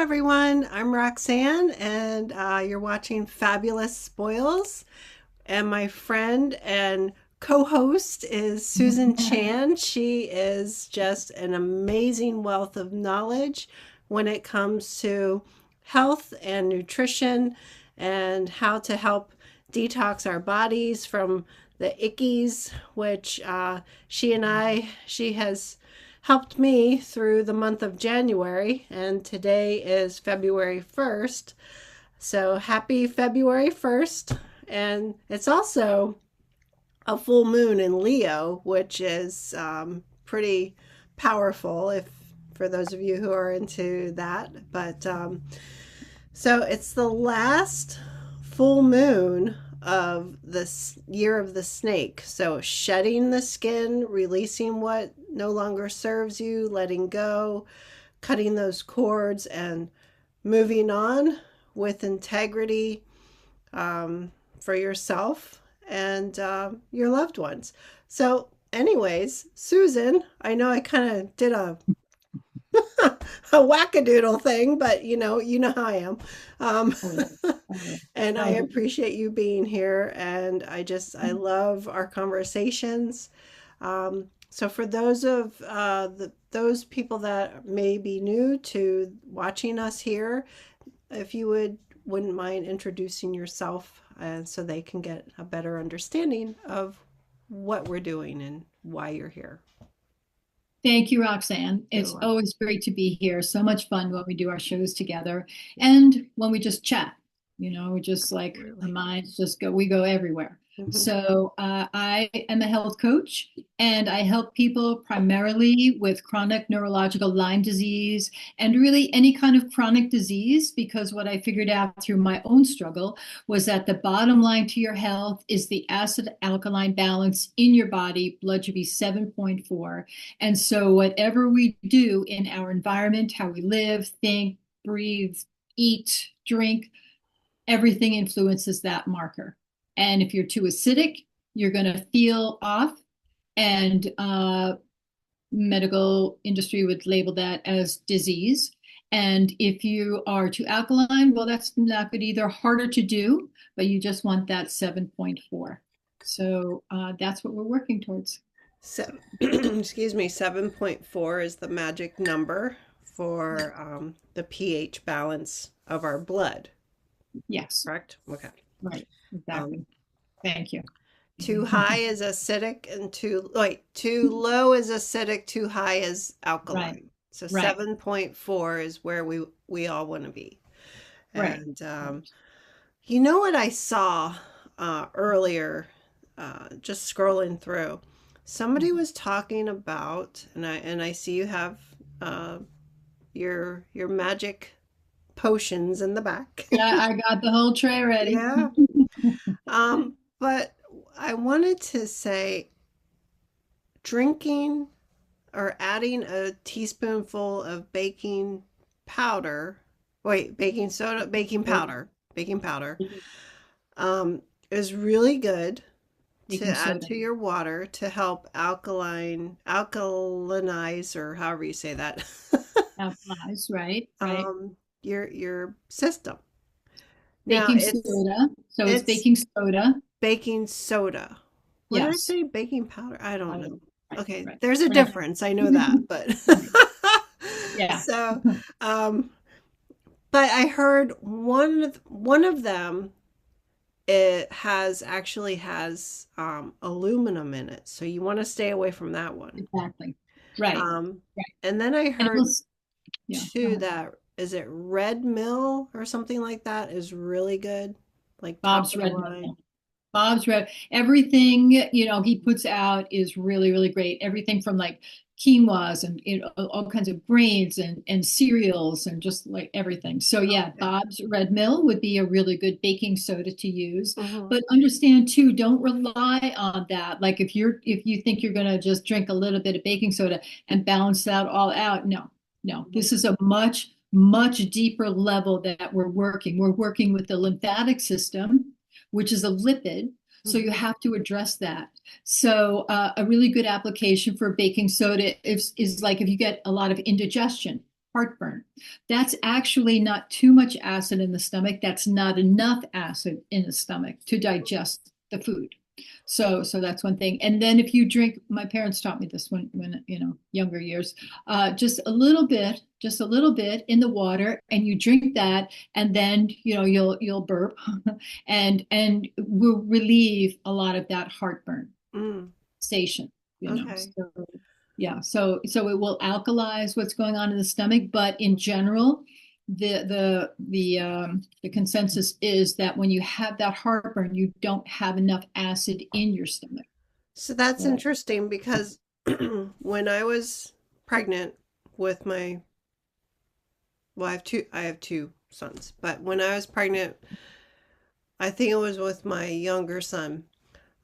everyone. I'm Roxanne, and you're watching Fabulous Spoils. And my friend and co host is Susan Chan. She is just an amazing wealth of knowledge when it comes to health and nutrition and how to help detox our bodies from the ickies, which she has helped me through the month of January, and today is February 1st. So happy February 1st. And it's also a full moon in Leo, which is pretty powerful if for those of you who are into that. But so it's the last full moon of this year of the snake. So shedding the skin, releasing what no longer serves you, letting go, cutting those cords, and moving on with integrity for yourself and your loved ones. So, anyways, Susan, I know I kind of did a a wackadoodle thing, but you know how I am. Um, and I appreciate you being here. And I love our conversations. So for those of those people that may be new to watching us here, if you wouldn't mind introducing yourself, and so they can get a better understanding of what we're doing and why you're here. Thank you, Roxanne. You're It's welcome. always great to be here. So much fun when we do our shows together and when we just chat. We just like our Really. minds just go, we go everywhere. Mhm. So I am a health coach and I help people primarily with chronic neurological Lyme disease and really any kind of chronic disease, because what I figured out through my own struggle was that the bottom line to your health is the acid alkaline balance in your body. Blood should be 7.4. And so, whatever we do in our environment, how we live, think, breathe, eat, drink, everything influences that marker. And if you're too acidic, you're going to feel off. And medical industry would label that as disease. And if you are too alkaline, well, that's not good either. Harder to do, but you just want that 7.4. So that's what we're working towards. So, excuse me, 7.4 is the magic number for the pH balance of our blood, Yes, correct? Okay. right, Um, exactly. Thank you. too high is acidic and too low is acidic, too high is Right, alkaline. So right, 7.4 is where we all want to be. right. And you know what I saw earlier, just scrolling through? Somebody was talking about, and I see you have uh, your magic potions in the back. Yeah, I got the whole tray ready. Yeah. But I wanted to say drinking or adding a teaspoonful of baking powder, wait, baking soda, baking powder, is really good to Baking add soda. to your water to help alkalinize, or however you say that, Applies, right, right. your system. Now Baking soda. So it's it's baking soda. baking soda. What did I Yes. say? Baking powder? I don't know. Right, Okay, right. there's a We're not. difference. I know that, but Yeah. so um but I heard one of them, it has aluminum in it. So you want to stay away from that one. Exactly. Right. Um Right. and then I And it heard was, yeah. Go too ahead. that, is it Red Mill or something like that, is really good, like top Bob's of the Red line. Mill. Bob's Red. Everything, he puts out is really, really great. Everything from like quinoas and all kinds of grains and cereals and just like everything. So yeah, Okay. Bob's Red Mill would be a really good baking soda to use. Hmm. But understand too, don't rely on that. Like if you think you're gonna just drink a little bit of baking soda and balance that all out, no, no. This is a much, much deeper level that we're working. We're working with the lymphatic system, which is a lipid. So you Hmm. have to address that. So a really good application for baking soda is like if you get a lot of indigestion, heartburn. That's actually not too much acid in the stomach. That's not enough acid in the stomach to digest the food. So that's one thing. And then if you drink, my parents taught me this when younger years, just a little bit in the water, and you drink that, and then you'll burp, and will relieve a lot of that heartburn Mm, sensation. okay. So yeah, so it will alkalize what's going on in the stomach, but in general, the consensus is that when you have that heartburn, you don't have enough acid in your stomach. So that's So, interesting because when I was pregnant with my, well, I have two sons, but when I was pregnant, I think it was with my younger son,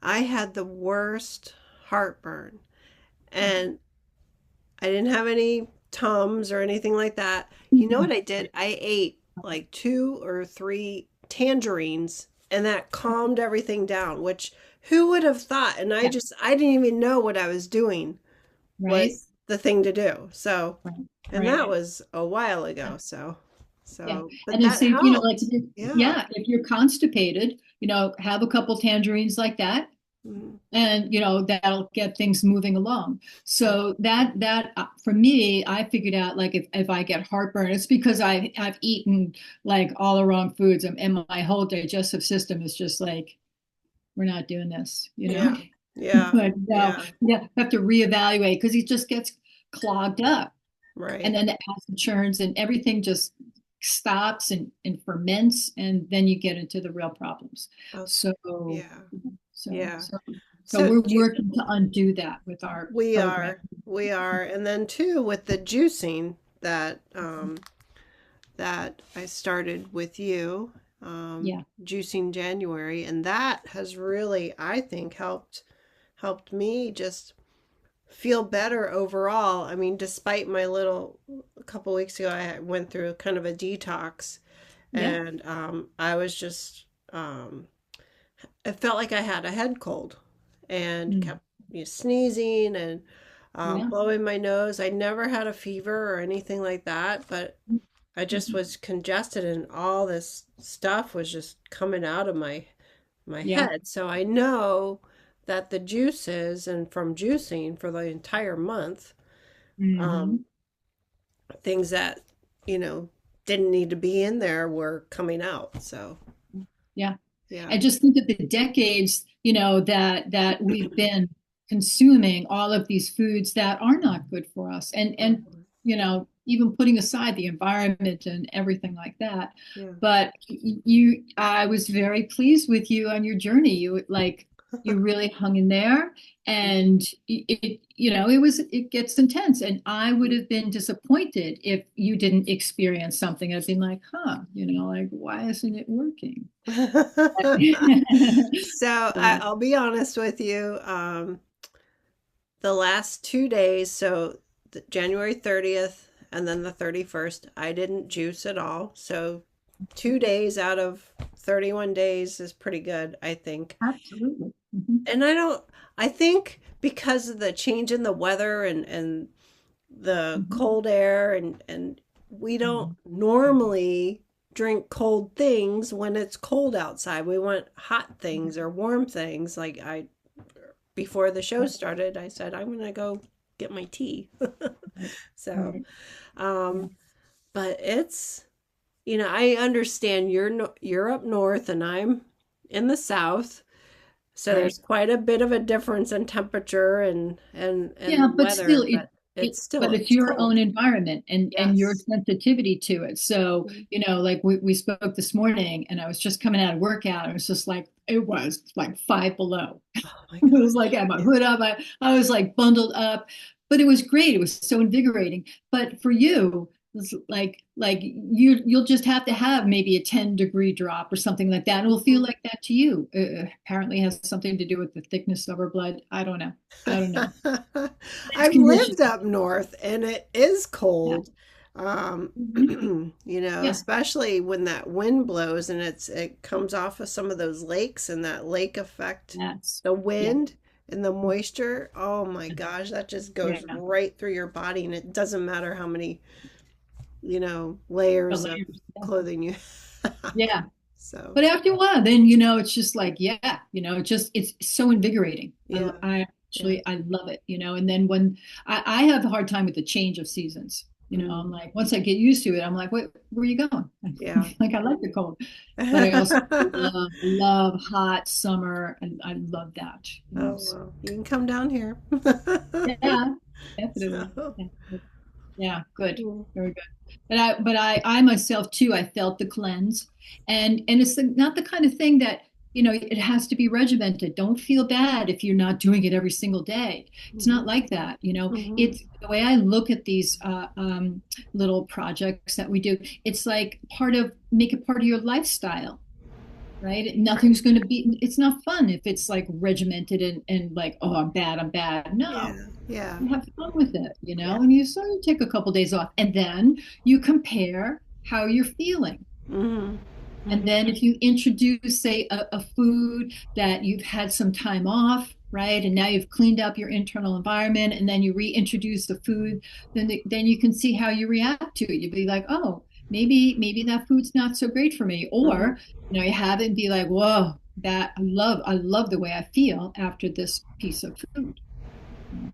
I had the worst heartburn, and I didn't have any Tums or anything like that. You know what I did? I ate like two or three tangerines, and that calmed everything down, which who would have thought? And yeah, I didn't even know what I was doing right, was the thing to do. So, right, and that right. was a while Yeah. ago. Yeah. But And then that say, like, helped. Yeah. yeah, if you're constipated, have a couple tangerines like that, Mhm. and that'll get things moving along. Yeah. So that for me, I figured out, like, if I get heartburn, it's because I've eaten like all the wrong foods, and my whole digestive system is just like, we're not doing this. Yeah. Yeah. But no, Yeah. yeah, have to reevaluate because it just gets clogged up, and Right. then the acid churns and everything just stops and ferments, and then you get into the real problems. Okay. So Yeah. so Yeah. so so So we're do you, working to undo that with our we program. are, we are, and then too with the juicing that I started with you, Yeah. juicing January, and that has really, I think, helped me just feel better overall. I mean, despite my little a couple weeks ago, I went through kind of a detox, Yeah. and I was just it felt like I had a head cold, and Mm. kept sneezing and Yeah. blowing my nose. I never had a fever or anything like that, but I just Mhm. was congested, and all this stuff was just coming out of my Yeah. head. So I know that the juices, and from juicing for the entire month, um, Hmm. things that, you know, didn't need to be in there were coming out. So, Yeah. yeah. And just think of the decades, that we've been consuming all of these foods that are not good for us. And Mhm. even putting aside the environment and everything like that. Yeah. But I was very pleased with you on your journey. You really hung in there, and it gets intense. And I would have been disappointed if you didn't experience something. I'd been like, like, why isn't it working? So So, I'll be honest with you. The last 2 days, so January 30th and then the 31st, I didn't juice at all. So 2 days out of 31 days is pretty good, I think. absolutely. Mhm. And I think because of the change in the weather, and the Mhm. cold air, and we don't normally drink cold things when it's cold outside. We want hot things or warm things. Like before the show started, I said, I'm going to go get my tea. Right, So, right, yeah, um, but I understand you're up north and I'm in the south. So right. there's quite a bit of a difference in temperature and Yeah, but still, weather, but but it's it's your own cold. environment and your Yes. sensitivity to it. So, Mhm. like we spoke this morning, and I was just coming out of workout. It was just like, it was like 5 below. Oh my It was like gosh. I had my Yeah. hood up. I was like bundled up, but it was great. It was so invigorating. But for you, it's like you'll just have to have maybe a 10-degree drop or something like that. And it'll feel Mhm. like that to you. Apparently has something to do with the thickness of our blood. I don't know. I don't know. It's I've conditioned. lived up north and it is Yeah. cold. Mhm. Yeah. Especially when that wind blows and it comes off of some of those lakes, and that lake effect, That's the yeah. wind and the moisture. Oh my gosh, that just goes Yeah. right through your body, and it doesn't matter how many layers The of layers. clothing you have. Yeah. So, But after a while, then, it's just like, yeah, it's so invigorating. I, yeah, I yeah. actually, I love it, and then when I have a hard time with the change of seasons, I'm Mm, like, once I get used to it, I'm like, where are you going? yeah. Like, I like the cold, but I also love hot summer, and I love that, Oh, so, well, you can come down here. yeah, definitely. So, Yeah, yeah, good, mm, very good. But I myself too, I felt the cleanse, and it's not the kind of thing that it has to be regimented. Don't feel bad if you're not doing it every single day. It's not mhm, like that. mhm, It's the way I look at these little projects that we do. It's like make it part of your lifestyle, right? Nothing's right. going to be. It's not fun if it's like regimented and like, oh, I'm bad. No, Yeah, yeah, you have fun with it, yeah. and you sort of take a couple days off, and then you compare how you're feeling. Hmm. And Hmm. then if you introduce, say, a food that you've had some time off, right, and now you've cleaned up your internal environment, and then you reintroduce the food, then you can see how you react to it. You'd be like, oh, maybe that food's not so great for me, Hmm. or you have it and be like, whoa, that I love the way I feel after this piece of food.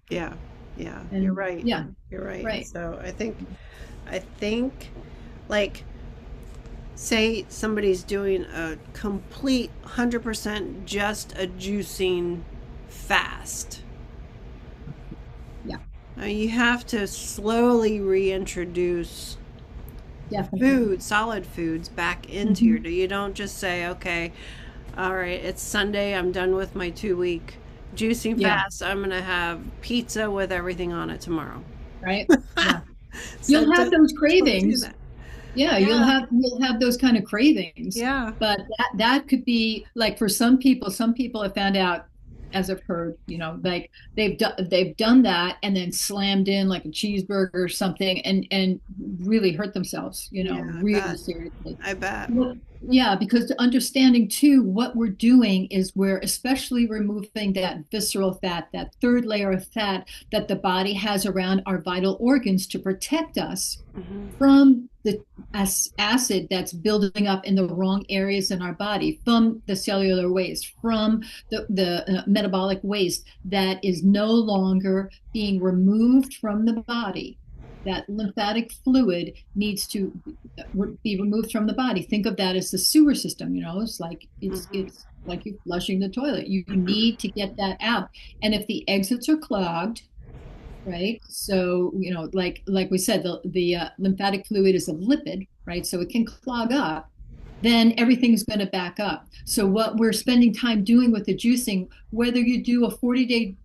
Yeah, yeah. You're And right. yeah, You're right. right. So I think, like, say somebody's doing a complete 100% just a juicing fast. Yeah, You have to slowly reintroduce definitely. solid foods back into your Mhm. day. You don't just say, okay, all right, it's Sunday, I'm done with my 2 week juicing Yeah, fast. I'm going to have pizza with everything on it tomorrow. right. Yeah. So You'll have those don't do cravings. that. Yeah, you'll Yeah, have those kind of cravings. yeah. But that could be like for some people have found out, as I've heard, like they've done that and then slammed in like a cheeseburger or something and really hurt themselves, Yeah, I really bet. seriously. I bet. Well, yeah, because the understanding too, what we're doing is we're especially removing that visceral fat, that third layer of fat that the body has around our vital organs to protect us Hmm. from the acid that's building up in the wrong areas in our body, from the cellular waste, from the metabolic waste that is no longer being removed from the body. That lymphatic fluid needs to be removed from the body. Think of that as the sewer system. It's like it's Hmm. it's like you're flushing the toilet. You need to get that out. And if the exits are clogged, right? So, like we said, the lymphatic fluid is a lipid, right? So it can clog up. Then everything's going to back up. So what we're spending time doing with the juicing, whether you do a 40-day,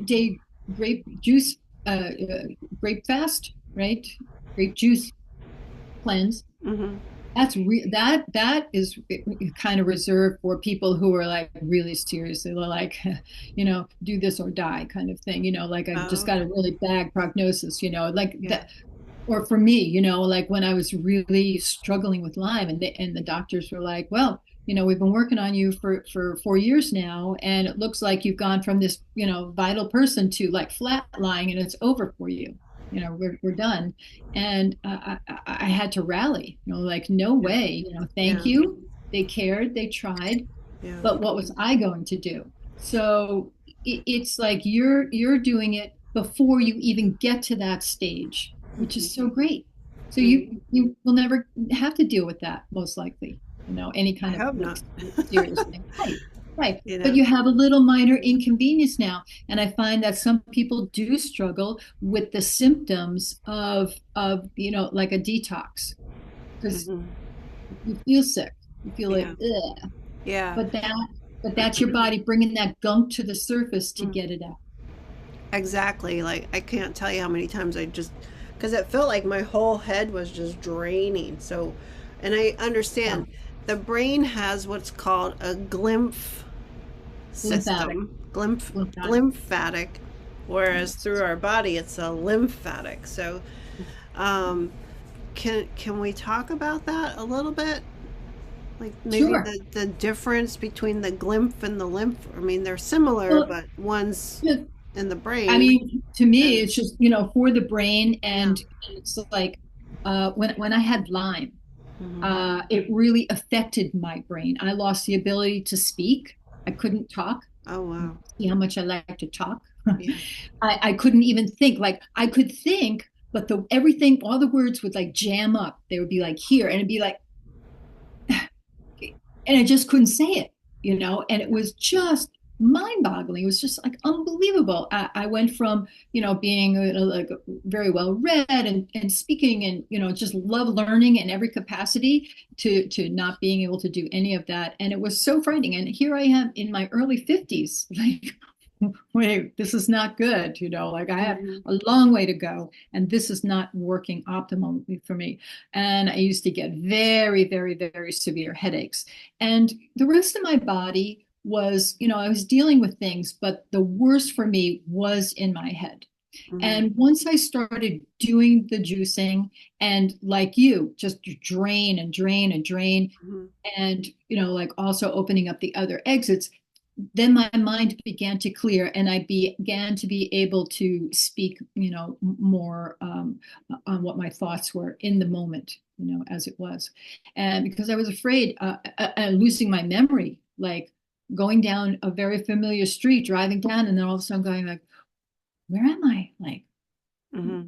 day grape juice, grape fast, right? Grape juice cleanse, Hmm. that is kind of reserved for people who are like really seriously like do this or die kind of thing, like I've Oh, just got okay. a really bad prognosis, like Yeah. that. Or for me, like when I was really struggling with Lyme, and the doctors were like, well, we've been working on you for 4 years now, and it looks like you've gone from this vital person to like flat lying, and it's over for you. We're done. And I had to rally, like, no Yeah. way, thank Yeah. you. They cared, they tried, Yeah. but what was I going to do? So it's like you're doing it before you even get to that stage, which is so great. So Hmm. you will never have to deal with that, most likely, any I kind of hope like not. serious thing. Right, right. You But know. you have a little minor inconvenience now. And I find that some people do struggle with the symptoms of like a detox, because Hmm. you feel sick. You feel like, Yeah. ugh. Yeah. But that's your body bringing that gunk to the surface to Mm. get it out. Exactly. Like, I can't tell you how many times because it felt like my whole head was just draining. So, and I Yeah. understand the brain has what's called a glymph Lymphatic. system, Lymphatic. glymphatic, whereas through Yes. our body it's a lymphatic. So, um, can we talk about that a little bit? Like maybe Sure. the difference between the glymph and the lymph. I mean, they're similar, Well, but one's yeah, in the I brain, mean, to me, and it's just, for the brain, yeah. and it's like, when I had Lyme, Hmm. it really affected my brain. I lost the ability to speak. I couldn't talk. Oh, wow. See how much I like to talk. Yeah. I couldn't even think. Like I could think, but the everything, all the words would like jam up. They would be like here, and it'd be like, and I just couldn't say it, and it was just mind-boggling. It was just like unbelievable. I went from, being like very well read and speaking and, just love learning in every capacity to not being able to do any of that. And it was so frightening. And here I am in my early 50s, like, wait, this is not good. Like I have Hmm. a long way to go, and this is not working optimally for me. And I used to get very, very, very severe headaches. And the rest of my body was, I was dealing with things, but the worst for me was in my head. Hmm. And once I started doing the juicing and like you, just drain and drain and drain, Hmm. and, like also opening up the other exits, then my mind began to clear and I began to be able to speak, more on what my thoughts were in the moment, as it was. And because I was afraid losing my memory, like going down a very familiar street, driving down, and then all of a sudden going like, where am I? Like, Hmm.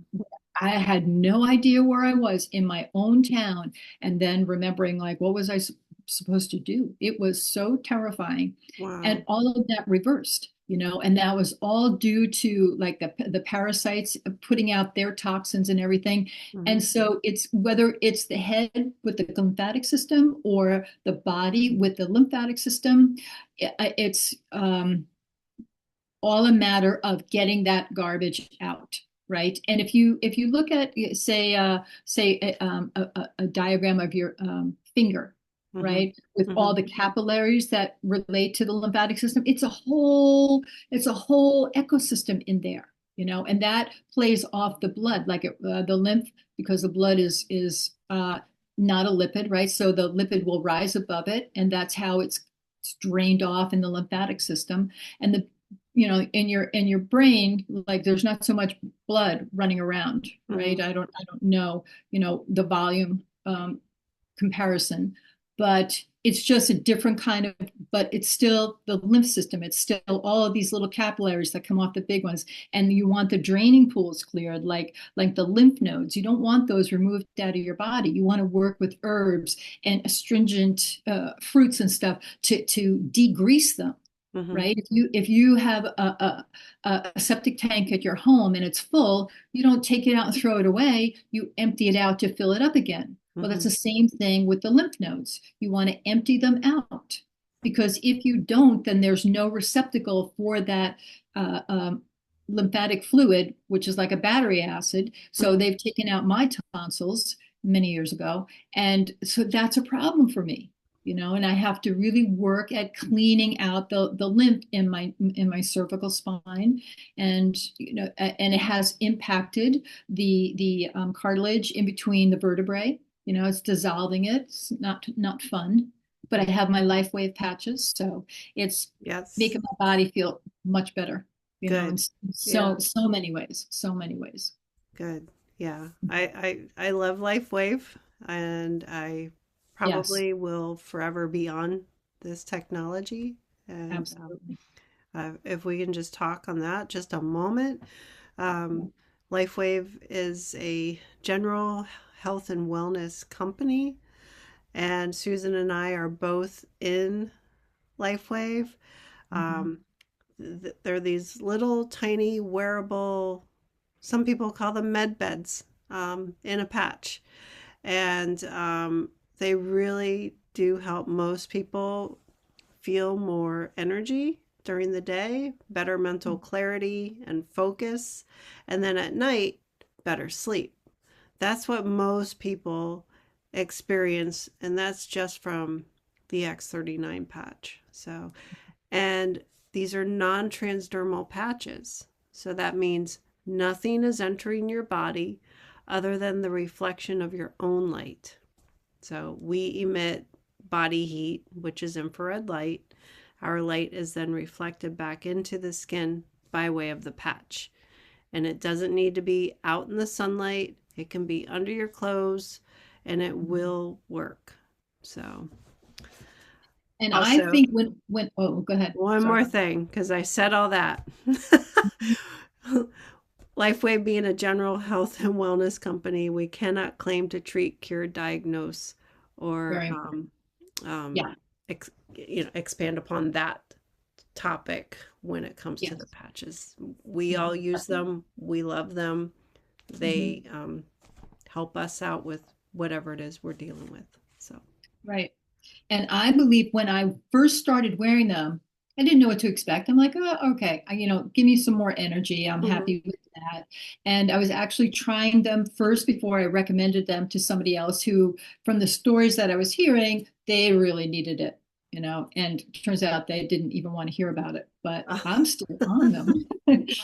I had no idea where I was in my own town. And then remembering, like, what was I supposed to do? It was so terrifying. And Wow. all of that reversed, and that was all due to like the parasites putting out their toxins and everything. Hmm. And so it's whether it's the head with the lymphatic system or the body with the lymphatic system, it's all a matter of getting that garbage out, right? And if you look at say a diagram of your finger, Hmm. right, with Hmm. all the capillaries that relate to the lymphatic system, it's a whole ecosystem in there, and that plays off the blood, like the lymph, because the blood is not a lipid, right? So the lipid will rise above it, and that's how it's drained off in the lymphatic system. And the in your brain, like there's not so much blood running around, right? Hmm. I don't know, the volume comparison, but it's just a different kind of, but it's still the lymph system. It's still all of these little capillaries that come off the big ones. And you want the draining pools cleared, like the lymph nodes. You don't want those removed out of your body. You want to work with herbs and astringent fruits and stuff to degrease them, Hmm. right? If you have a septic tank at your home and it's full, you don't take it out and throw it away. You empty it out to fill it up again. Well, that's Hmm. the same thing with the lymph nodes. You want to empty them out, because if you don't, then there's no receptacle for that uh, um, lymphatic fluid, which is like a battery acid. So Hmm. they've taken out my tonsils many years ago, and so that's a problem for me. And I have to really work at cleaning out the lymph in my cervical spine, and and it has impacted the cartilage in between the vertebrae. It's dissolving it. It's not fun. But I have my Lifewave patches, so it's Yes. making my body feel much better. In Good. Yeah. so many ways, so many ways. Good. Yeah. I love Lifewave, and I Yes, probably will forever be on this technology. And absolutely. if we can just talk on that just a moment. Um, Lifewave is a general health and wellness company, and Susan and I are both in Lifewave. Mhm. Um, they're these little tiny wearable, some people call them med beds, in a patch. And they really do help most people feel more energy during the day, better mental clarity and focus, and then at night, better sleep. That's what most people experience, and that's just from the X39 patch. So, and these are non transdermal patches. So that means nothing is entering your body other than the reflection of your own light. So we emit body heat, which is infrared light. Our light is then reflected back into the skin by way of the patch. And it doesn't need to be out in the sunlight. It can be under your clothes and it will work. So, And I also, think oh, go ahead. one Sorry. more thing, because I said all that. Mhm. Lifewave being a general health and wellness company, we cannot claim to treat, cure, diagnose, or Very important. um, Yeah. expand upon that topic when it comes to the Yes. patches. We Yeah. all use them. We love them. Hmm. They help us out with whatever it is we're dealing with. So, Right. And I believe when I first started wearing them, I didn't know what to expect. I'm like, oh, okay, give me some more energy. I'm mhm. happy with that. And I was actually trying them first before I recommended them to somebody else who, from the stories that I was hearing, they really needed it, and it turns out they didn't even want to hear about it, but I'm still on them.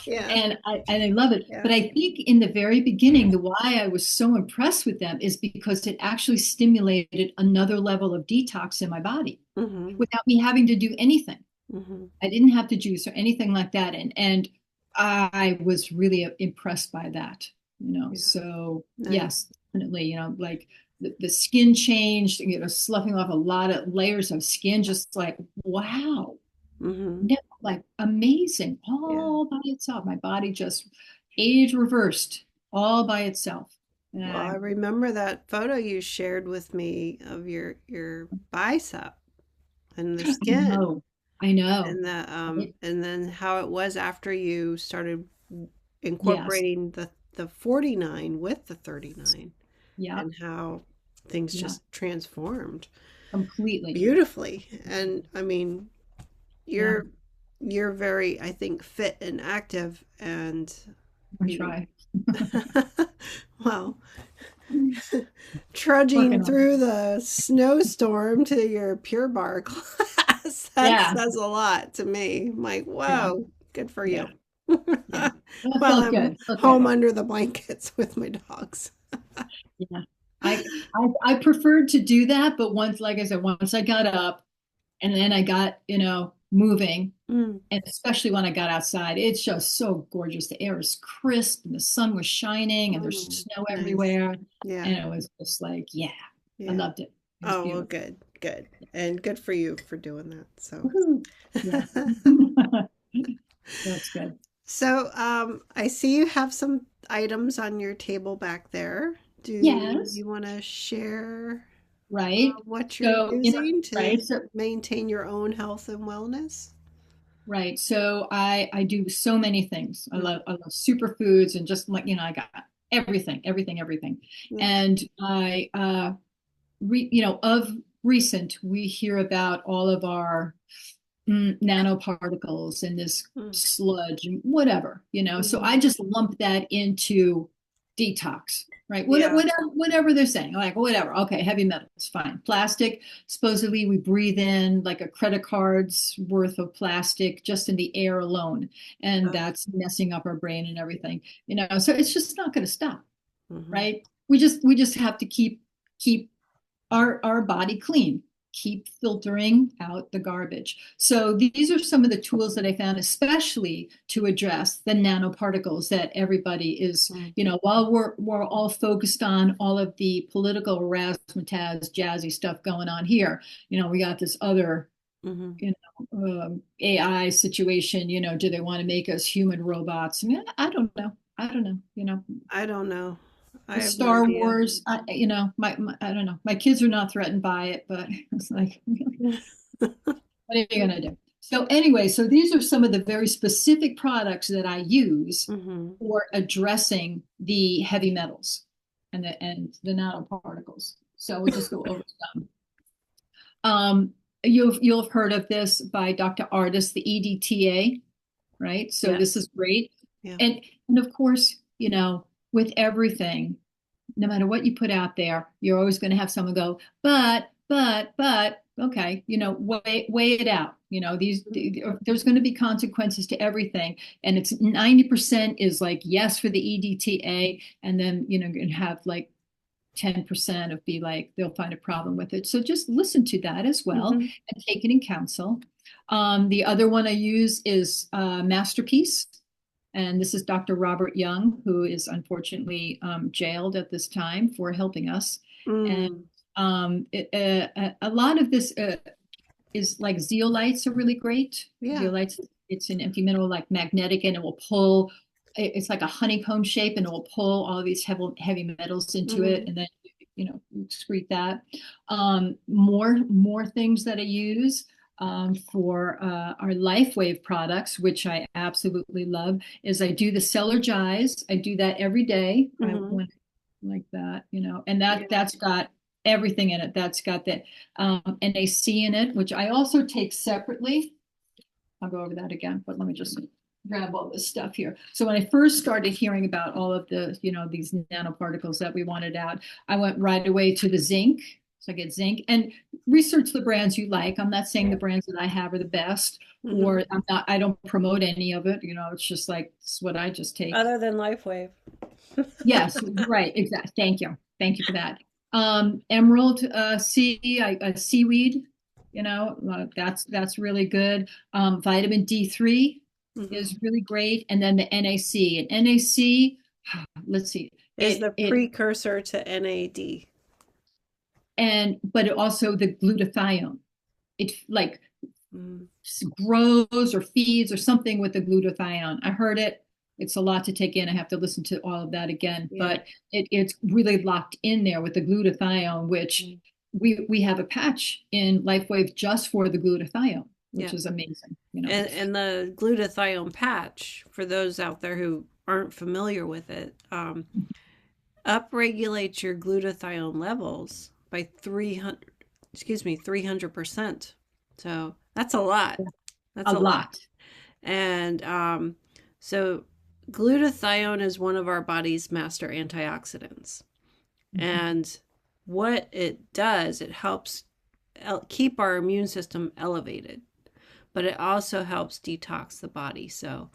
Yeah, And I love it. yeah. But I think in the very beginning, the why I was so impressed with them is because it actually stimulated another level of detox in my body Hmm. without me having to do anything. Hmm. I didn't have to juice or anything like that. And I was really impressed by that, Yeah. So Nice. yes, definitely, like the skin changed, sloughing off a lot of layers of skin, just like, wow, Hmm. no, like amazing, Yeah. all by itself. My body just age reversed all by itself. And Well, I remember that photo you shared with me of your bicep and the I skin know, I know. and then how it was after you started Yes, incorporating the 49 with the 39 yeah, and how things yeah, just transformed completely. beautifully. And I mean, Yeah, you're you're very, I think, fit and active and I you try. know, well, trudging Working on it. through the snowstorm to your Pure Barre class, that Yeah, says a lot to me. I'm like, yeah, whoa, good for yeah, you. yeah. That While felt I'm good. Felt good. home under the blankets with my dogs. Yeah. I preferred to do that, but once, like I said, once I got up and then I got, moving, Mm, and especially when I got outside, it's just so gorgeous. The air is crisp and the sun was shining and there's mm, snow nice. everywhere. Yeah, And it was just like, yeah, I yeah. loved it. It was Oh, well, beautiful. good, good. And good for you for doing that. So, Woohoo. Yeah. That's good. so I see you have some items on your table back there. Do Yes. you want to share Right. what you're So, using to right. So, maintain your own health and wellness? right. So I do so many things. I Mhm. love I love superfoods and just like, I got everything, everything, everything. Yeah. And I of recent we hear about all of our nanoparticles and this Mm, sludge and whatever, So I mhm. just lump that into detox, right? Yeah. Whatever they're saying, like whatever. Okay, heavy metals, fine. Plastic, supposedly we breathe in like a credit card's worth of plastic just in the air alone, and Oh, that's messing up our brain and everything, So it's just not going to stop, mhm. right? We just have to keep our body clean, keep filtering out the garbage. So these are some of the tools that I found, especially to address the nanoparticles that everybody is, Mm, while we're all focused on all of the political razzmatazz, jazzy stuff going on here, we got this other, mhm. AI situation. Do they want to make us human robots? I mean, I don't know. I don't know. I don't know. I The have no Star idea. Wars, my I don't know. My kids are not threatened by it, but it's like, really, what are you gonna do? So anyway, so these are some of the very specific products that I use Hmm. for addressing the heavy metals and the nanoparticles. So we'll just go over some. You'll have heard of this by Dr. Ardis, the EDTA, right? So this Yes. is great. Yeah. And of course, with everything, no matter what you put out there, you're always going to have someone go, but, okay, weigh it out. There's going to be consequences to everything. And it's 90% is like, yes, for the EDTA. And then, you're going to have like 10% of be like, they'll find a problem with it. So just listen to that as well Hmm. and take it in counsel. The other one I use is Masterpiece. And this is Dr. Robert Young, who is unfortunately jailed at this time for helping us. And Mm, a lot of this is like zeolites are really great. yeah. Zeolites, it's an empty mineral like magnetic, and it will pull. It's like a honeycomb shape, and it will pull all these heavy metals into it, Hmm. and then you excrete that. More things that I use for our Lifewave products, which I absolutely love, is I do the Celergize. I do that every day. I Hmm. want like that, and Yeah. that's got everything in it. That's got the NAC in it, which I also take separately. I'll go over that again, but let me just grab all this stuff here. So when I first started hearing about all of the, these nanoparticles that we wanted out, I went right away to the zinc. So I get zinc and research the brands you like. I'm not saying the brands that I have are the best, Hmm. or I don't promote any of it. It's just like, it's what I just take. Other than Lifewave. Yes, right, exactly. Thank you. Thank you for that. Emerald sea, seaweed, that's really good. Vitamin D3 Hmm. is really great. And then the NAC. And NAC, let's see, Is the precursor to NAD. but it also the glutathione. It like Mm. grows or feeds or something with the glutathione. I heard it. It's a lot to take in. I have to listen to all of that again, Yeah. but it's really locked in there with the glutathione, which Mm. we have a patch in Lifewave just for the glutathione, which Yeah. is amazing. And the glutathione patch, for those out there who aren't familiar with it, upregulates your glutathione levels by 300, excuse me, 300%. So that's a lot. That's A a lot. lot. And so glutathione is one of our body's master antioxidants. Mhm. And what it does, it helps keep our immune system elevated, but it also helps detox the body. So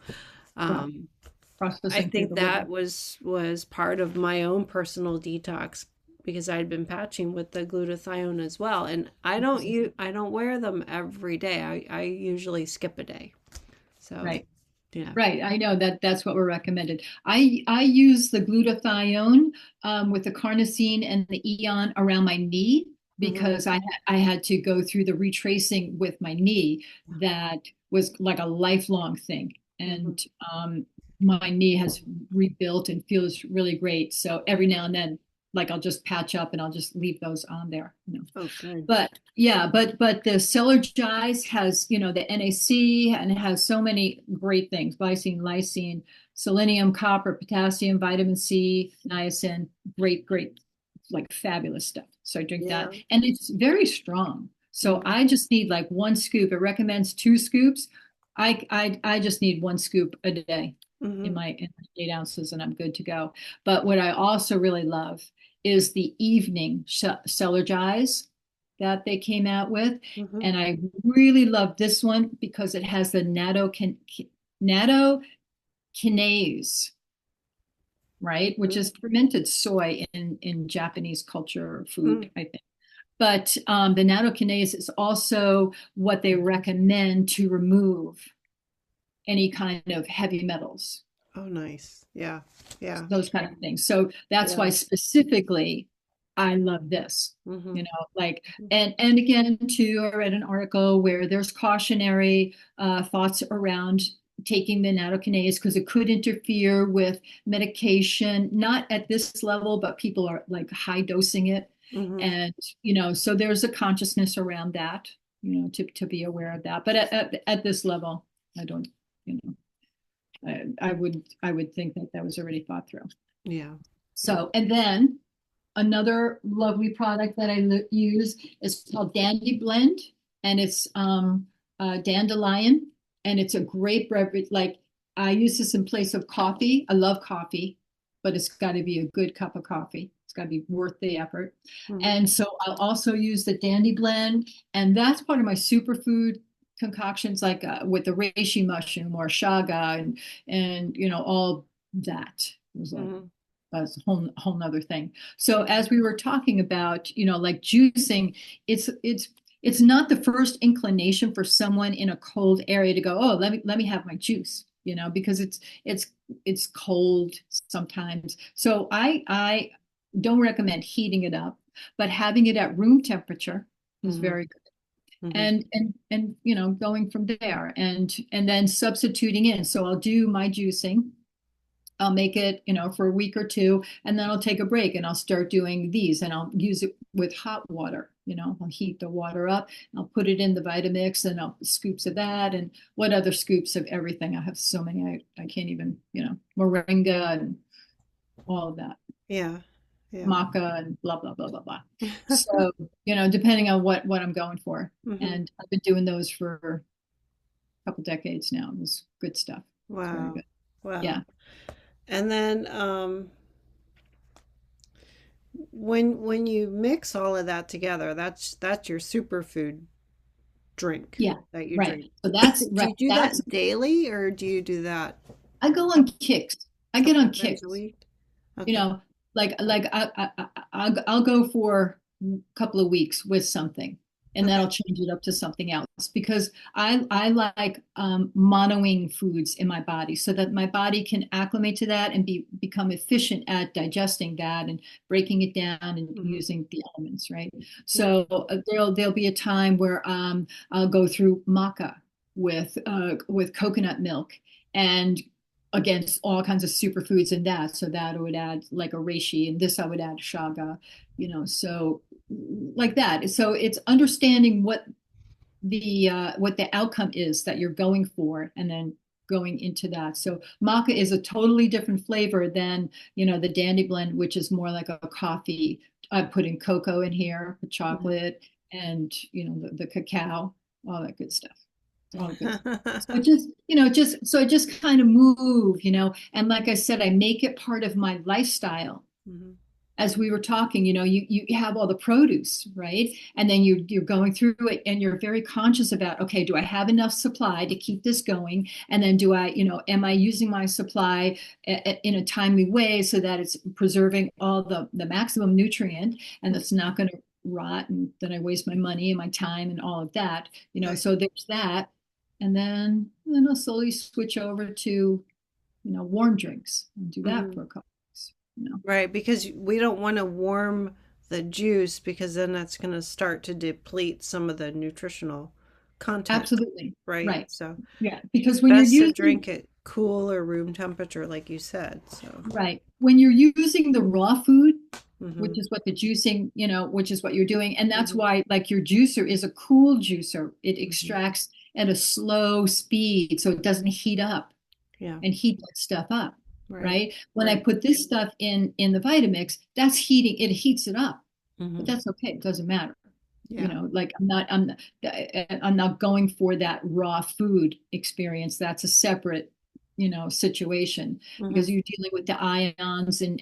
Well, um, I processing through think the that liver. was part of my own personal detox because I'd been patching with the glutathione as well. And I don't wear them every day. I usually skip a day. So Right. yeah. Right, I know that's what we're recommended. I use the glutathione with the carnosine and the eon around my knee Hmm. because I had to go through the retracing with my knee that was like a lifelong thing, Hmm. and my knee has rebuilt and feels really great. So every now and then, like I'll just patch up and I'll just leave those on there. Oh, good. But yeah, but the Celergize has, the NAC, and it has so many great things: glycine, lysine, selenium, copper, potassium, vitamin C, niacin. Great, like fabulous stuff. So I drink that, Yeah. and it's very strong. So Hmm. I just need like one scoop. It recommends 2 scoops. I just need one scoop a day Hmm. in 8 ounces, and I'm good to go. But what I also really love is the evening Celergize that they came out with. Hmm. And I really love this one because it has the nattokinase, right? Which is fermented soy in Japanese culture or Hmm. food, I think. But the nattokinase is also what they recommend to remove any kind of heavy metals, Oh, nice. Yeah. Yeah. those kind of things. So that's why Yeah. specifically I love this. Hmm. Like, and again, too, I read an article where there's cautionary thoughts around taking the nattokinase because it could interfere with medication, not at this level, but people are like high dosing it. Hmm. And, so there's a consciousness around that, to be aware of that. But at this level, I don't, you know, I would think that that was already thought through. Yeah. Yeah. So, and then another lovely product that I use is called Dandy Blend, and it's dandelion, and it's a great beverage. Like I use this in place of coffee. I love coffee, but it's got to be a good cup of coffee. It's got to be worth the effort. Hmm. And so I'll also use the Dandy Blend, and that's part of my superfood concoctions, like with the reishi mushroom or shaga, and all that. It was like Hmm. that's a whole nother thing. So as we were talking about, like juicing, it's not the first inclination for someone in a cold area to go, oh, let me have my juice. because it's cold sometimes. So I don't recommend heating it up, but having it at room temperature is Hmm. very good. Hmm. And going from there and then substituting in. So I'll do my juicing. I'll make it, for a week or two, and then I'll take a break and I'll start doing these and I'll use it with hot water. I'll heat the water up, I'll put it in the Vitamix and I'll scoops of that and what other scoops of everything. I have so many, I can't even, moringa and all of that, Yeah. Yeah. maca and blah, blah, blah, blah, blah. So, depending on what I'm going for. Hmm. And I've been doing those for a couple decades now. It was good stuff. It's very Wow. good. Wow. Yeah. And then when you mix all of that together, that's your superfood drink Yeah. that you Right. drink. So that's Do right. you do That's that daily or do you do that I go on kicks. I a get couple on of times a kicks. week? You Okay. know, like I'll go for a couple of weeks with something, and then Okay. I'll change it up to something else because I like monoing foods in my body so that my body can acclimate to that and become efficient at digesting that and breaking it down and Hmm. using the elements, right? Yeah. So there'll be a time where I'll go through maca with coconut milk and against all kinds of superfoods in that. So that I would add like a reishi, and this I would add shaga, so like that. So it's understanding what the outcome is that you're going for, and then going into that. So maca is a totally different flavor than the Dandy Blend, which is more like a coffee. I put in cocoa in here, Hmm. chocolate, and the cacao, all that good stuff. It's all good. So Hmm. so I just kind of move, and like I said, I make it part of my lifestyle. As we were talking, you have all the produce, right? And then you're going through it and you're very conscious about, okay, do I have enough supply to keep this going? And then do I, am I using my supply in a timely way so that it's preserving all the maximum nutrient and that's not going to rot and then I waste my money and my time and all of that, Right. so there's that. And then I'll slowly switch over to, warm drinks and do that Hmm. for a couple of weeks. Right, because we don't want to warm the juice because then that's going to start to deplete some of the nutritional content, Absolutely. right? Right. So Yeah. Because when you're best to using, drink it cool or room temperature, like you said. So, right, when you're using the raw food, which hmm. is what the juicing, which is what you're doing. And that's Hmm. why, like, your juicer is a cool juicer. It Hmm. extracts at a slow speed so it doesn't heat up Yeah, and heat that stuff up. right, Right. When I right. put this stuff in the Vitamix, that's heating, it heats it up. But Hmm. that's okay. It doesn't matter. Yeah. Like I'm not going for that raw food experience. That's a separate situation Hmm. because you're dealing with the ions and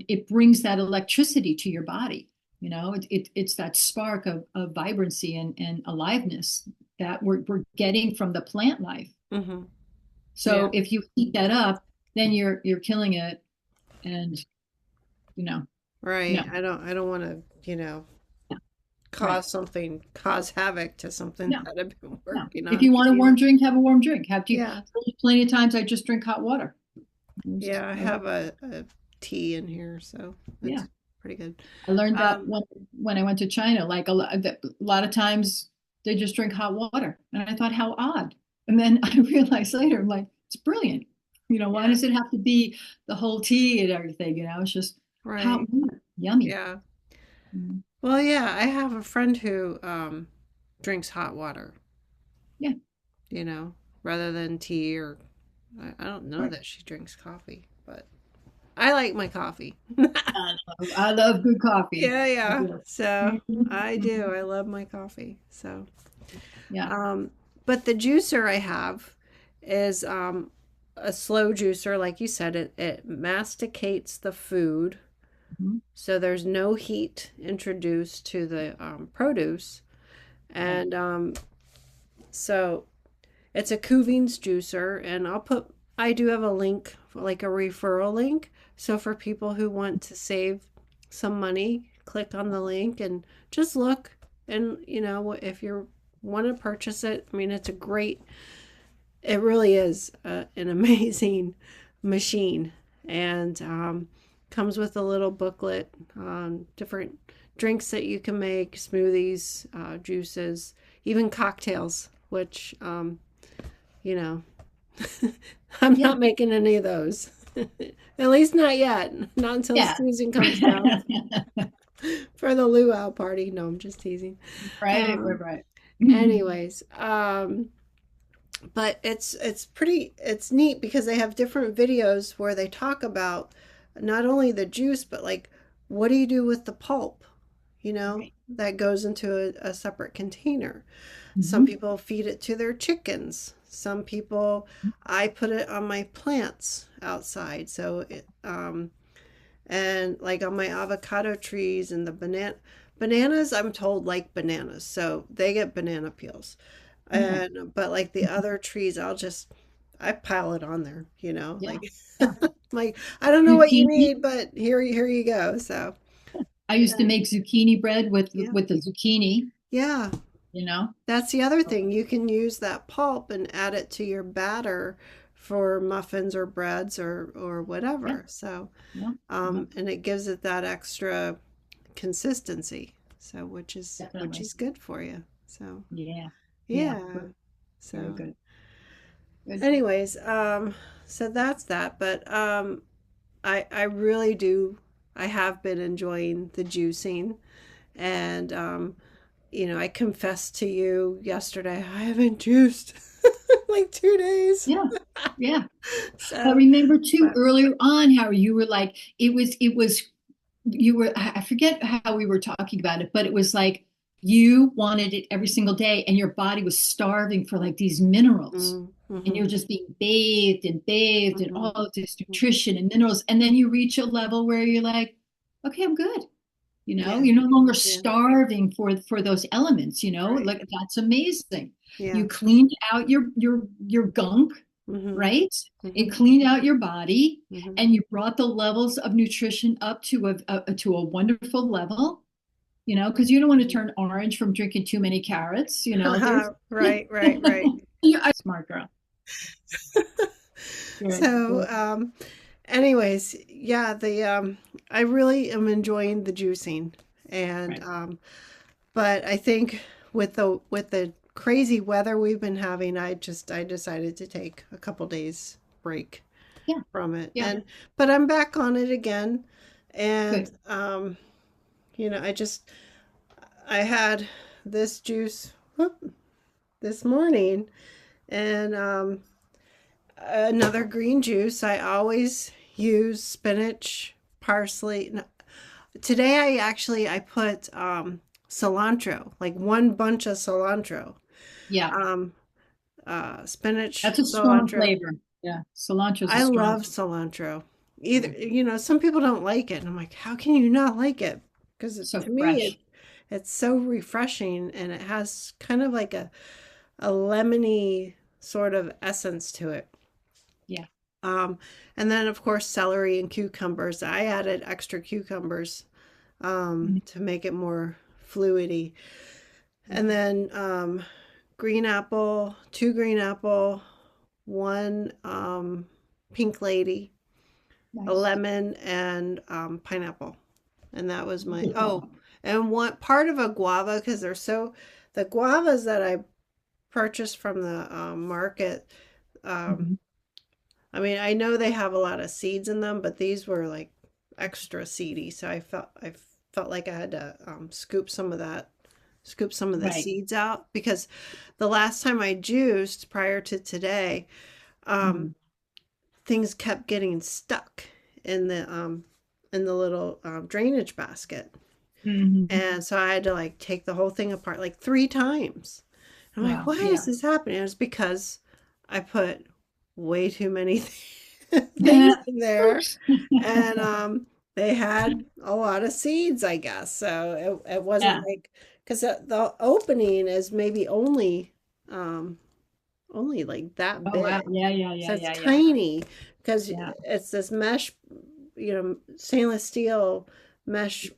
it brings that electricity to your body. It's that spark of vibrancy and aliveness that we're getting from the plant life. Hmm. Yeah, So if you heat that up, then you're killing it. And you know no, right. I don't want to, no, right, cause havoc to something no. that I've been No. working If on you for want a warm years. drink, have a warm drink. Yeah. There's plenty of times I just drink hot water. Yeah, I have a tea in here, so Yeah. that's pretty good. I learned that Um, when I went to China, like a lot of times they just drink hot water. And I thought, how odd. And then I realized later, I'm like, it's brilliant. Why yeah, does it have to be the whole tea and everything? It's just hot right. water. Yummy. Yeah. Mm. Well, yeah, I have a friend who drinks hot water, Yeah. you know, rather than tea or I don't know Right. that she drinks coffee, but I like my coffee. I love good coffee. Yeah, I yeah. do. So Mhm, I do. mhm. I love my coffee. So, Yeah. um, but the juicer I have is a slow juicer, like you said. It masticates the food, Mhm. so there's no heat introduced to the produce, Right. and so it's a Kuvings juicer, and I do have a link, like a referral link. So for people who want to save some money, click on the link and just look. And if you want to purchase it, I mean, it really is an amazing machine, and comes with a little booklet on different drinks that you can make, smoothies, juices, even cocktails, which you know, I'm Yeah. not making any of those. At least not yet. Not until Yeah. Susan comes down for the luau party. No, I'm just teasing. Right, right, Um, right. anyways, but it's neat because they have different videos where they talk about not only the juice, but like what do you do with the pulp, Right. that goes into a separate container. Some Hmm. people feed it to their chickens. Some people, I put it on my plants outside. And like on my avocado trees and the bananas, I'm told like bananas. So they get banana peels. Yeah. But like the other trees, I pile it on there, Yeah. like, Yeah. like, I don't know what you Zucchini. need, but here you go. So, I used to make zucchini bread yeah. with the zucchini, Yeah. you know? That's the other thing. You can use that pulp and add it to your batter for muffins or breads or Yeah. whatever. So, Yeah. Yeah. and it gives it that extra consistency. So, which is Definitely. good for you. So, Yeah. Yeah. yeah. Very So, good. Good. anyways, so that's that. But I really do. I have been enjoying the juicing, and I confessed to you yesterday I haven't juiced like 2 days. Yeah. Yeah. I So, remember too but earlier on how you were like, it was you were I forget how we were talking about it, but it was like you wanted it every single day and your body was starving for like these minerals. And mm-hmm, you're just being bathed in mm-hmm, all of this mm-hmm. nutrition and minerals. And then you reach a level where you're like, okay, I'm good. Yeah, You're no longer yeah, starving for those elements, right, like that's amazing. yeah, You cleaned out your gunk, mm-hmm, right? mm-hmm, It cleaned out your body mm-hmm. and you brought the levels of nutrition up to a wonderful level, because you don't want to turn orange from drinking too many carrots, there's Right, right, right. you're a smart girl. Good, So, good. anyways, yeah, the I really am enjoying the juicing, and Right. but I think with the crazy weather we've been having, I decided to take a couple days break Yeah, from it, yeah, and but I'm back on it again, and good. I had this juice this morning, and another green juice. I always use spinach, parsley. No, today I put cilantro, like one bunch of cilantro. Yeah, Um, spinach, that's a strong cilantro. flavor. Yeah, cilantro is a I strong. love cilantro. Either, Yeah, some people don't like it, and I'm like, how can you not like it? Because so to me, fresh. it's so refreshing, and it has kind of like a lemony sort of essence to it. Yeah. Um, and then of course celery and cucumbers. I added extra cucumbers Mhm. to make it more fluidy. And then green apple, two green apple, one pink lady, a Nice. lemon, and pineapple. And that was my Wonderful. and one part of a guava because the guavas that I purchased from the market. Um, Mhm. I mean, I know they have a lot of seeds in them, but these were like extra seedy, so I felt like I had to scoop some of the Right. seeds out because the last time I juiced prior to today, um, Mhm. things kept getting stuck in the little drainage basket, Mhm. and so I had to like take the whole thing apart like 3 times. I'm like, Wow. why is Yeah. this happening? It's because I put way too many things in there, Oops. and they had a lot of seeds, I guess. So it wasn't Yeah. like because the opening is maybe only like that Oh wow. big, Yeah. Yeah. so Yeah. it's Yeah. Yeah. tiny because Yeah. it's this mesh, stainless steel mesh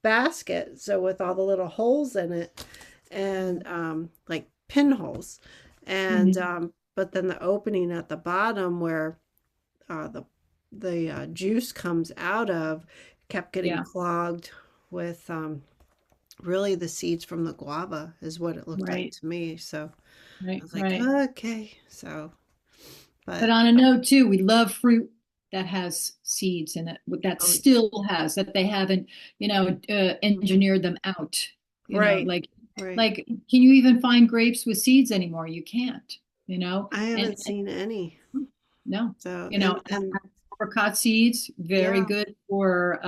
basket. So with all the little holes in it and like pinholes. And Mhm. but then the opening at the bottom where the juice comes out of kept getting Yeah, clogged with really the seeds from the guava is what it looked like right, to me. So I right, was like, right. okay. So, But but on a note too, we love fruit that has seeds in it, that oh, still has, that they haven't, engineered them out. right, Like, right. like, can you even find grapes with seeds anymore? You can't, I and haven't seen any. no, So, you know, and apricot seeds, very yeah, good for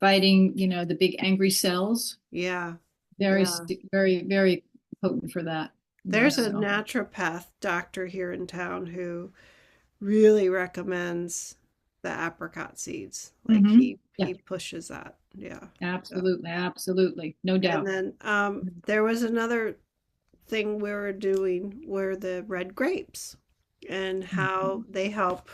fighting, the big angry cells. yeah, Very, yeah. very, very potent for that, There's a so. naturopath doctor here in town who really recommends the apricot seeds. Like Hmm. Yeah, he pushes that. Yeah. So, absolutely, absolutely, no and doubt. then there was another thing we were doing were the red grapes and how Mhm. they help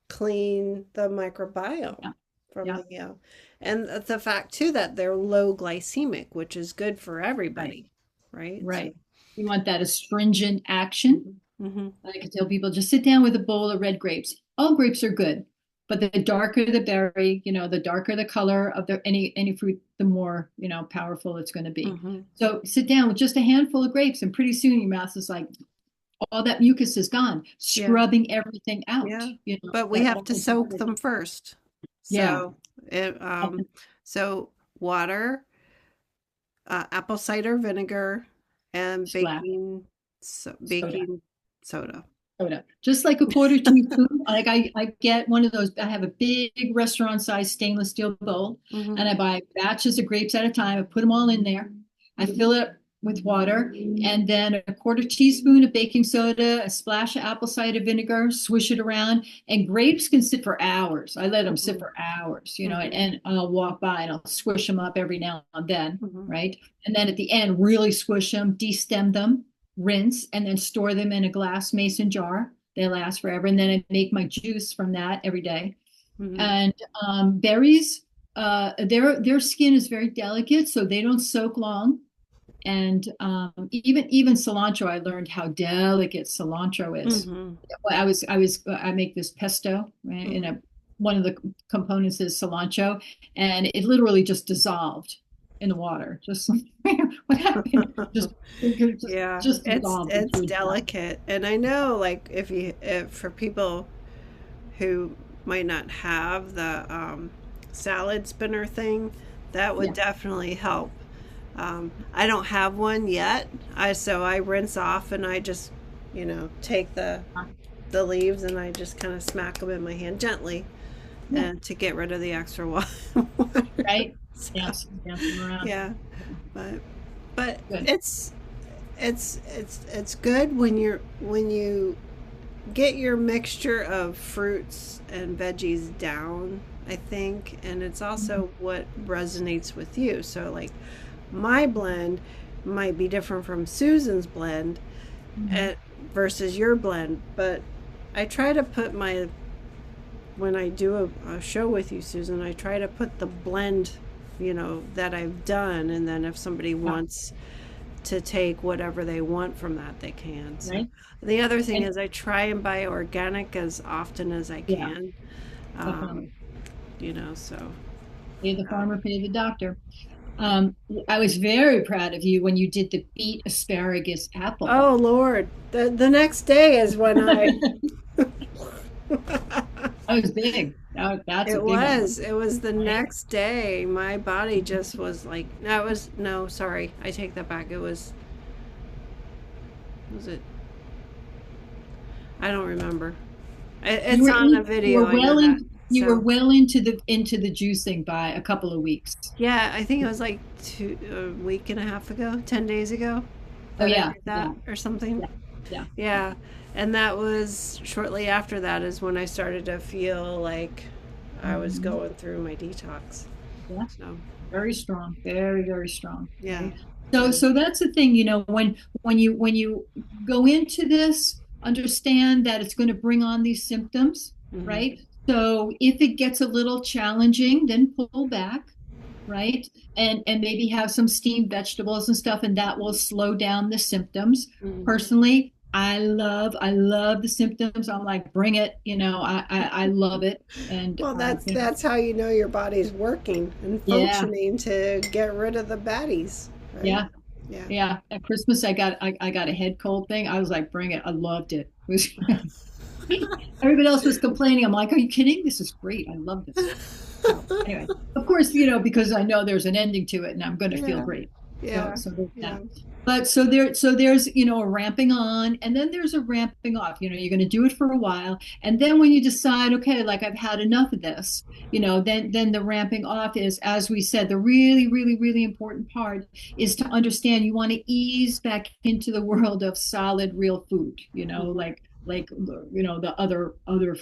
clean the microbiome Yeah, from yeah, the and the fact too that they're low glycemic, which is good for right, everybody, right? So, right. You want that astringent action. hmm I can tell people just sit down with a bowl of red grapes. All grapes are good, but the darker the berry, the darker the color of any fruit, the more, powerful it's going to be. hmm So sit down with just a handful of grapes, and pretty soon your mouth is like all that mucus is gone, yeah, scrubbing everything out. yeah. But we That have all to the soak garbage. them first. Yeah. So it so water, apple cider vinegar, and Splash soda. baking soda. Soda. Just like a quarter teaspoon. Like I get one of those, I have a big restaurant size stainless steel bowl, Hmm and I buy batches of grapes at a time. I put them all in there. I fill it with water, and then a quarter teaspoon of baking soda, a splash of apple cider vinegar, swish it around. And grapes can sit for hours. I let them sit hmm for hours, hmm and I'll walk by and I'll squish them up every now and then, hmm right? And then at the end, really squish them, destem them, rinse, and then store them in a glass mason jar. They last forever. And then I make my juice from that every day. hmm And berries, their skin is very delicate, so they don't soak long. And even cilantro, I learned how delicate cilantro is. hmm I make this pesto, right? hmm One of the components is cilantro, and it literally just dissolved in the water. Just what happened? Just Yeah, just dissolved it's into a jar. delicate, and I know like if for people who might not have the salad spinner thing, that would Yeah. definitely help. I don't have one yet, so I rinse off and I just take the leaves and I just kind of smack them in my hand gently Yeah. and to get rid of the extra water. Right. So, Dance them around. yeah, but but Good. it's good when you get your mixture of fruits and veggies down, I think, and it's Mhm. also what resonates with you. So like my blend might be different from Susan's blend Mhm. at, versus your blend, but I try to put my when I do a show with you, Susan, I try to put the blend, that I've done, and then if somebody Yeah. wants to take whatever they want from that, they can. So Right. the other thing And is I try and buy organic as often as I yeah, can. Um, definitely. so Pay the um, farmer, pay the doctor. Um, I was very proud of you when you did the beet asparagus apple. oh Lord, the next day is when I That was big. That's a it big one, was the right? next day my body just was like that was no sorry I take that back it was it I don't remember. It's on a You video. were I know that. you were So well into the juicing by a couple of weeks. yeah, I think it was like a week and a half ago, 10 days ago, Oh that I yeah, did yeah, that or something. yeah, yeah, Yeah, and that was shortly after that is when I started to feel like I was hmm, going through my detox. yeah. So Very strong, very, very strong. yeah, Right. So, yeah. so that's the thing, when you go into this, understand that it's going to bring on these symptoms, hmm right? So if it gets a little challenging, then pull back, right? And maybe have some steamed vegetables and stuff, and that will slow down the symptoms. hmm Personally, I love the symptoms. I'm like, bring it, I love it. And Well, that's how you know your body's working and yeah, functioning to get rid of the baddies, right? yeah, Yeah. yeah. At Christmas, I got a head cold thing. I was like, bring it. I loved it. It was everybody else was complaining. I'm like, are you kidding? This is great. I love this. So anyway, of course, because I know there's an ending to it and I'm going to feel Yeah. great. Yeah. So there's Yeah. that. But so there's, a ramping on and then there's a ramping off. You're going to do it for a while. And then when you decide, okay, like I've had enough of this, then the ramping off is, as we said, the really, really, really important part is to understand you want to ease back into the world of solid, real food, Hmm. like the other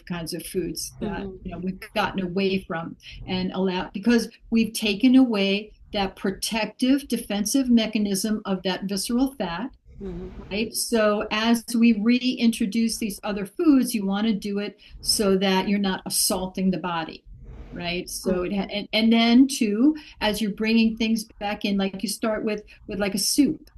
kinds of foods that Hmm. we've gotten away from and allow because we've taken away that protective defensive mechanism of that visceral fat, Hmm. right? So as we reintroduce these other foods, you want to do it so that you're not assaulting the body, right? So Hmm. and then too, as you're bringing things back in, like you start with like a soup,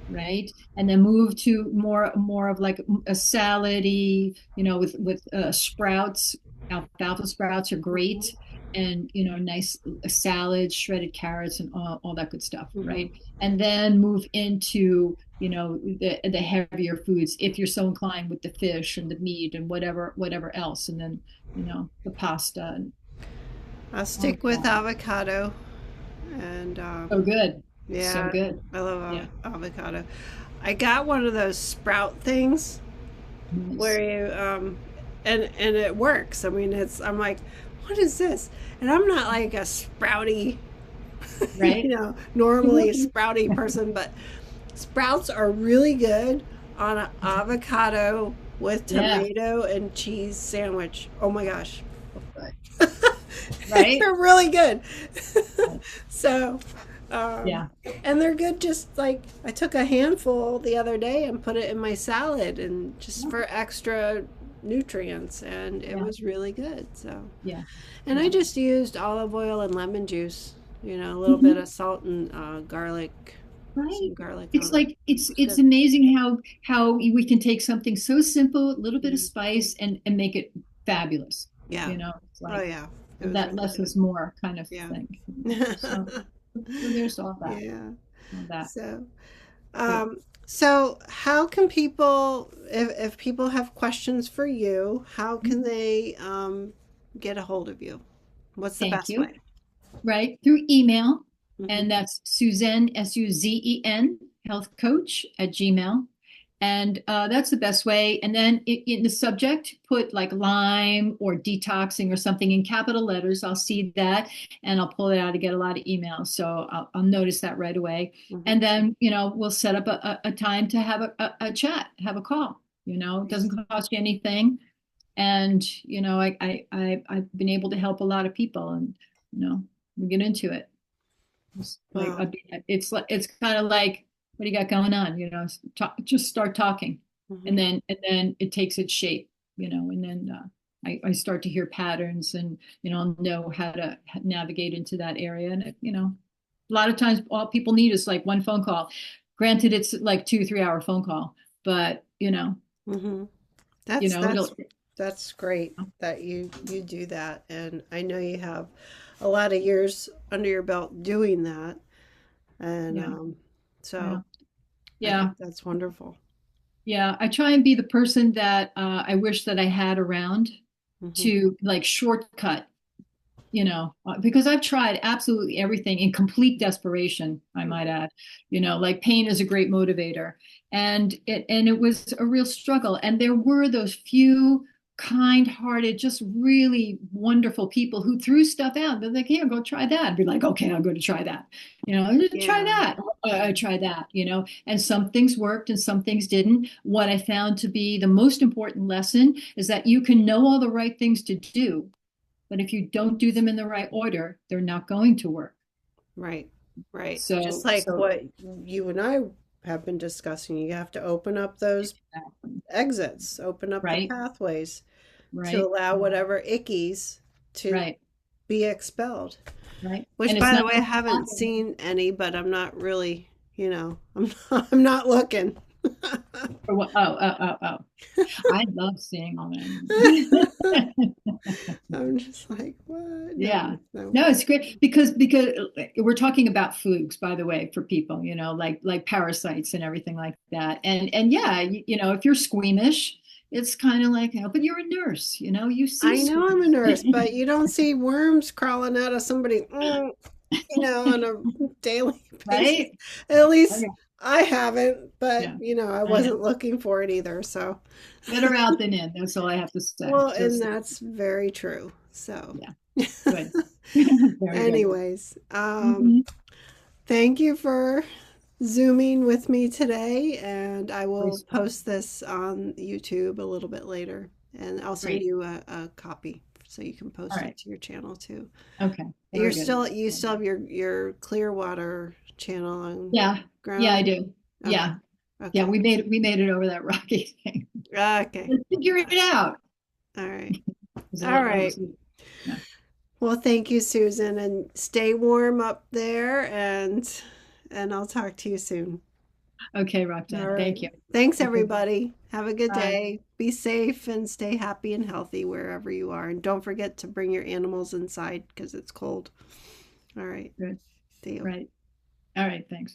right? And then move to more of like a salady, with sprouts. Alfalfa sprouts are great, and nice salad, shredded carrots, and all that good stuff, Hmm. right? And then move into the heavier foods if you're so inclined with the fish and the meat and whatever else, and then the pasta and I'll all of stick with that. avocado and So good, so yeah, good. I love Yeah, avocado. I got one of those sprout things where nice, you and it works. I mean, I'm like, what is this? And I'm not like a sprouty, right? normally a sprouty person, but sprouts are really good on an avocado with Yeah. tomato and cheese sandwich. Oh my gosh. Right? They're really good. So, Yeah. and they're good just like I took a handful the other day and put it in my salad and just for extra nutrients and it Yeah. was really good. So, Yeah. and I Yeah. just used olive oil and lemon juice, a little bit Mhm. of salt and garlic, Right. some garlic It's on it. like It was it's good. amazing how we can take something so simple, a little bit of Mhm. spice and make it fabulous. Yeah. It's Oh like yeah. It was that really less good. is more kind of Yeah. thing. So there's all that. Yeah. All that. So, Good. so how can people, if people have questions for you, how can Mhm. they get a hold of you? What's the Thank best you. way? Right? Through email. Hmm. And that's Suzen, Suzen, health coach at Gmail. And that's the best way. And then in the subject, put like Lyme or detoxing or something in capital letters. I'll see that and I'll pull it out to get a lot of emails. So I'll notice that right away. Hmm. And then, we'll set up a time to have a chat, have a call. It doesn't cost you anything. And, I've been able to help a lot of people and, we get into it. It's like Wow. it's kind of like, what do you got going on? Just start talking, and Hmm. then it takes its shape, and then I start to hear patterns, and know how to navigate into that area, and a lot of times all people need is like one phone call. Granted, it's like 2 3 hour phone call, but Hmm. you That's know it'll that's great that you do that, and I know you have a lot of years under your belt doing that, and yeah, yeah, so I yeah. think that's wonderful. Yeah, I try and be the person that I wish that I had around Hmm. to like shortcut, because I've tried absolutely everything in complete desperation, I might add. Like pain is a great motivator, and it was a real struggle. And there were those few kind-hearted, just really wonderful people who threw stuff out. They're like, "Here, go try that." I'd be like, "Okay, I'm going to try that." Try Yeah. that. I try that. And some things worked and some things didn't. What I found to be the most important lesson is that you can know all the right things to do, but if you don't do them in the right order, they're not going to work. Right, right. Just So, like so what you and I have been discussing, you have to open up those exits, open up the right, pathways to right, allow whatever ickies to right, be expelled. right. Which, And it's by the not way, I just haven't talking, seen any, but I'm not really, I'm not looking. Or what? Oh. I love seeing almonds. I'm just like, what? Yeah. No, no. No, it's great because we're talking about flukes, by the way, for people, like parasites and everything like that. And yeah, if you're squeamish, it's kind of like, but you're a nurse, you see I know I'm a squeamish, nurse, but you don't see worms crawling out of somebody, on a daily basis. right? At least Okay. I haven't, but Yeah, I I know. wasn't looking for it either. So, Better out than in. That's all I have to say. well, and Just that's very true. So, yeah, good. Very good. anyways, Mhm. thank you for Zooming with me today, and I will Always fun. post this on YouTube a little bit later, and I'll send Great. you a copy so you can All post it right. to your channel too. Okay. You're Very good. still you still have your Clearwater channel on Yeah. Yeah, I ground. do. Okay. Yeah. Yeah, Okay. we made it over that rocky thing. Okay. Let's figure it out. All right. 'Cause All that right. was yeah. Well, thank you, Susan, and stay warm up there, and I'll talk to you soon. Okay, All Roxanne. right. Thank you. Thanks, Okay. everybody. Have a good Bye. day. Be safe and stay happy and healthy wherever you are. And don't forget to bring your animals inside because it's cold. All right. Good. See you. Right. All right. Thanks.